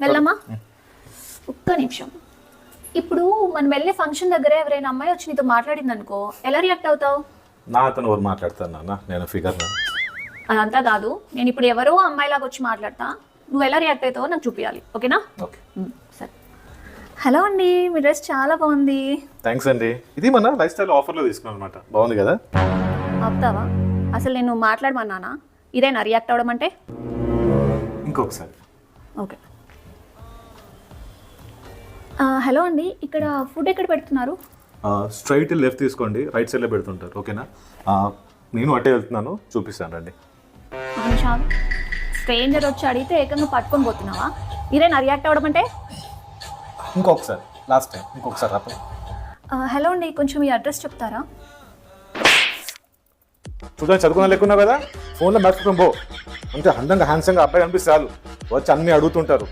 వెళ్దామా? ఒక్క నిమిషం. ఇప్పుడు మనం వెళ్ళే ఫంక్షన్ దగ్గర ఎవరైనా అమ్మాయి వచ్చి నీతో మాట్లాడింది అనుకో, ఎలా రియాక్ట్ అవుతావు? నా అతను ఎవరు మాట్లాడతాను నాన్న, నేను ఫిగర్. అదంతా కాదు, నేను ఇప్పుడు ఎవరో అమ్మాయిలాగా వచ్చి మాట్లాడతా, నువ్వు ఎలా రియాక్ట్ అవుతావో నాకు చూపించాలి, ఓకేనా? ఓకే సరే. హలో అండి, మీ డ్రెస్ చాలా బాగుంది. థ్యాంక్స్ అండి. ఇది మన లైఫ్ స్టైల్ ఆఫర్లో తీసుకున్నాను అనమాట. బాగుంది కదా? అవుతావా? అసలు నేను మాట్లాడమన్నానా? ఇదేనా రియాక్ట్ అవ్వడం అంటే? ఇంకొకసారి. ఓకే. హలో అండి, ఇక్కడ ఫుడ్ ఎక్కడ పెడుతున్నారు? స్ట్రైట్ లెఫ్ట్ తీసుకోండి, రైట్ సైడ్లో పెడుతుంటారు, ఓకేనా? నేను అట్టే వెళ్తున్నాను, చూపిస్తాను రండి. ఒక నిమిషం. స్ట్రేంజర్ వచ్చి అడిగితే ఏకంగా పట్టుకొని పోతున్నావా? ఇదేనా రియాక్ట్ అవ్వడం అంటే? ఇంకొకసారి, లాస్ట్ టైం ఇంకొకసారి రాపండి. హలో అండి, కొంచెం మీ అడ్రస్ చెప్తారా? చూడండి, చదువుకున్నా లేకున్నావు కదా, ఫోన్లో మ్యాథ్స్ పో. అంతే అందంగా హ్యాండ్సంగా అబ్బాయి కనిపిస్తే చాలు, వచ్చి అన్నీ అడుగుతుంటారు.